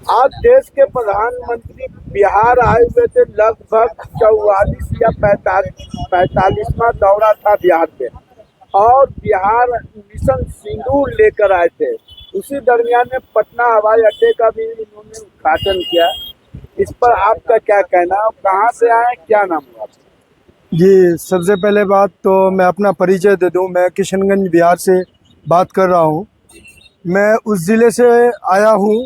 आज देश के प्रधानमंत्री बिहार आए हुए थे। लगभग 44 या 45वां दौरा था बिहार पे, और बिहार मिशन सिंदूर लेकर आए थे। उसी दरमियान में पटना हवाई अड्डे का भी इन्होंने उद्घाटन किया। इस पर आपका क्या कहना है? कहाँ से आए, क्या नाम है आपका? जी, सबसे पहले बात तो मैं अपना परिचय दे दूं। मैं किशनगंज बिहार से बात कर रहा हूं। मैं उस ज़िले से आया हूं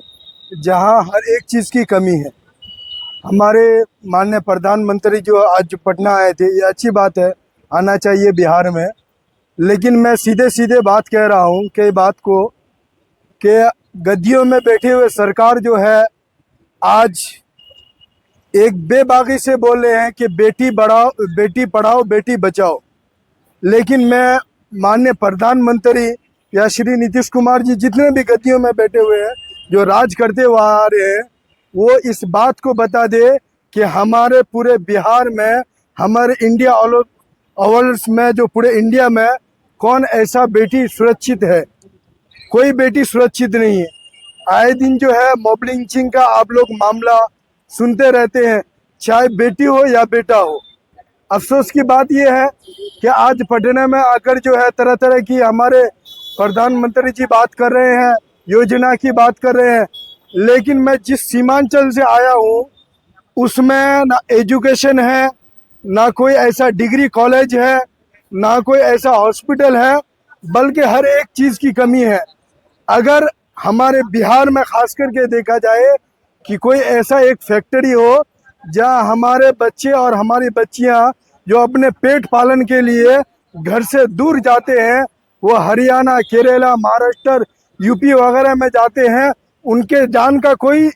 जहां हर एक चीज़ की कमी है। हमारे माननीय प्रधानमंत्री जो आज पटना आए थे, ये अच्छी बात है, आना चाहिए बिहार में। लेकिन मैं सीधे सीधे बात कह रहा हूं कि बात को कि गद्दियों में बैठे हुए सरकार जो है आज एक बेबाकी से बोल रहे हैं कि बेटी बढ़ाओ, बेटी पढ़ाओ, बेटी बचाओ। लेकिन मैं माननीय प्रधानमंत्री या श्री नीतीश कुमार जी जितने भी गद्दियों में बैठे हुए हैं, जो राज करते हुए आ रहे हैं, वो इस बात को बता दे कि हमारे पूरे बिहार में, हमारे इंडिया ओवल्स में, जो पूरे इंडिया में कौन ऐसा बेटी सुरक्षित है? कोई बेटी सुरक्षित नहीं है। आए दिन जो है मॉब लिंचिंग का आप लोग मामला सुनते रहते हैं, चाहे बेटी हो या बेटा हो। अफसोस की बात यह है कि आज पटना में आकर जो है तरह तरह की हमारे प्रधानमंत्री जी बात कर रहे हैं, योजना की बात कर रहे हैं। लेकिन मैं जिस सीमांचल से आया हूँ उसमें ना एजुकेशन है, ना कोई ऐसा डिग्री कॉलेज है, ना कोई ऐसा हॉस्पिटल है, बल्कि हर एक चीज़ की कमी है। अगर हमारे बिहार में खास करके देखा जाए कि कोई ऐसा एक फैक्ट्री हो जहां हमारे बच्चे और हमारी बच्चियां जो अपने पेट पालन के लिए घर से दूर जाते हैं, वो हरियाणा, केरला, महाराष्ट्र, यूपी वगैरह में जाते हैं, उनके जान का कोई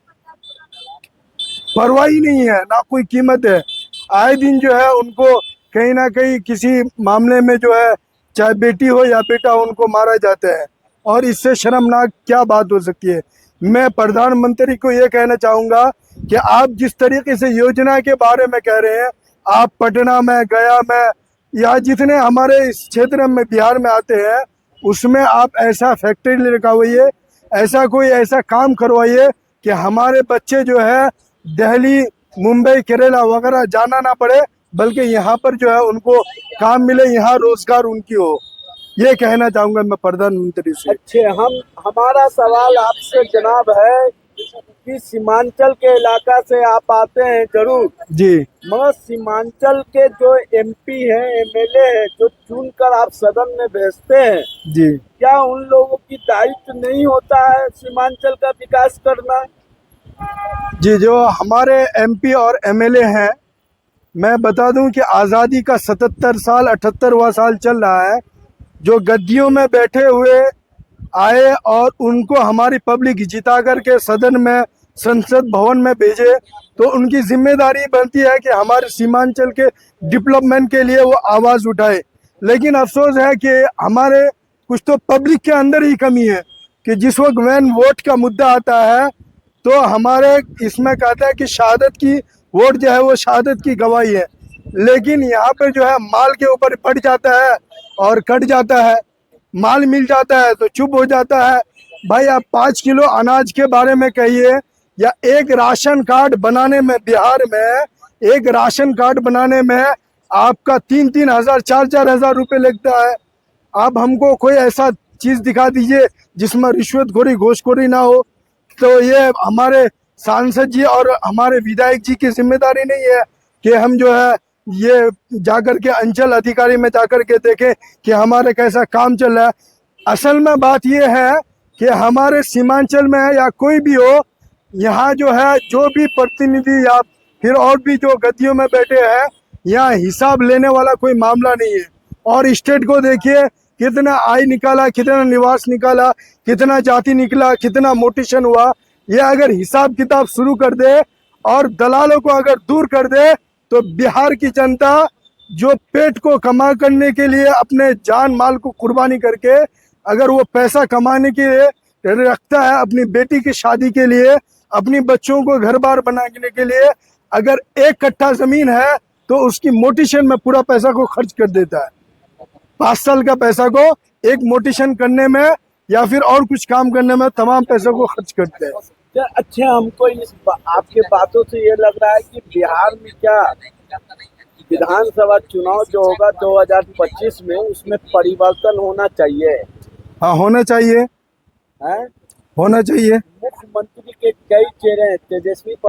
परवाह ही नहीं है, ना कोई कीमत है। आए दिन जो है उनको कहीं ना कहीं किसी मामले में जो है, चाहे बेटी हो या बेटा, उनको मारा जाता है। और इससे शर्मनाक क्या बात हो सकती है? मैं प्रधानमंत्री को ये कहना चाहूँगा कि आप जिस तरीके से योजना के बारे में कह रहे हैं, आप पटना में, गया में, या जितने हमारे इस क्षेत्र में बिहार में आते हैं, उसमें आप ऐसा फैक्ट्री लगाइए, ऐसा कोई ऐसा काम करवाइए कि हमारे बच्चे जो है दिल्ली, मुंबई, केरला वगैरह जाना ना पड़े, बल्कि यहाँ पर जो है उनको काम मिले, यहाँ रोजगार उनकी हो। ये कहना चाहूँगा मैं प्रधानमंत्री से। अच्छे, हमारा सवाल आपसे जनाब है कि सीमांचल के इलाका से आप आते हैं जरूर, जी मगर सीमांचल के जो एमपी हैं, एमएलए हैं, जो चुन कर आप सदन में भेजते हैं, जी क्या उन लोगों की दायित्व नहीं होता है सीमांचल का विकास करना? जी, जो हमारे एमपी और एमएलए हैं, मैं बता दूं कि आज़ादी का 77 साल, 78वां साल चल रहा है। जो गद्दियों में बैठे हुए आए और उनको हमारी पब्लिक जिता करके सदन में, संसद भवन में भेजे, तो उनकी जिम्मेदारी बनती है कि हमारे सीमांचल के डेवलपमेंट के लिए वो आवाज़ उठाए। लेकिन अफसोस है कि हमारे कुछ तो पब्लिक के अंदर ही कमी है कि जिस वक्त वैन वोट का मुद्दा आता है, तो हमारे इसमें कहता है कि शहादत की वोट जो है वो शहादत की गवाही है। लेकिन यहाँ पर जो है माल के ऊपर बढ़ जाता है और कट जाता है। माल मिल जाता है तो चुप हो जाता है। भाई, आप 5 किलो अनाज के बारे में कहिए, या एक राशन कार्ड बनाने में, बिहार में एक राशन कार्ड बनाने में आपका 3-3 हज़ार, 4-4 हज़ार रुपये लगता है। आप हमको कोई ऐसा चीज़ दिखा दीजिए जिसमें रिश्वतखोरी, घूसखोरी ना हो। तो ये हमारे सांसद जी और हमारे विधायक जी की जिम्मेदारी नहीं है कि हम जो है ये जाकर के अंचल अधिकारी में जाकर के देखें कि हमारे कैसा काम चल रहा है। असल में बात ये है कि हमारे सीमांचल में या कोई भी हो, यहाँ जो है जो भी प्रतिनिधि या फिर और भी जो गद्दियों में बैठे हैं, यहाँ हिसाब लेने वाला कोई मामला नहीं है। और स्टेट को देखिए, कितना आय निकाला, कितना निवास निकाला, कितना जाति निकला, कितना मोटिशन हुआ। ये अगर हिसाब किताब शुरू कर दे और दलालों को अगर दूर कर दे, तो बिहार की जनता जो पेट को कमा करने के लिए अपने जान माल को कुर्बानी करके अगर वो पैसा कमाने के लिए रखता है, अपनी बेटी की शादी के लिए, अपनी बच्चों को घर बार बनाने के लिए, अगर 1 कट्ठा जमीन है तो उसकी मोटिशन में पूरा पैसा को खर्च कर देता है। 5 साल का पैसा को एक मोटिशन करने में या फिर और कुछ काम करने में तमाम पैसों को खर्च करते हैं। क्या अच्छा हमको आपके बातों से ये लग रहा है कि बिहार में क्या विधानसभा चुनाव जो होगा 2025 में उसमें परिवर्तन होना चाहिए हाँ होना चाहिए, है। होना चाहिए। मुख्यमंत्री के कई चेहरे हैं, तेजस्वी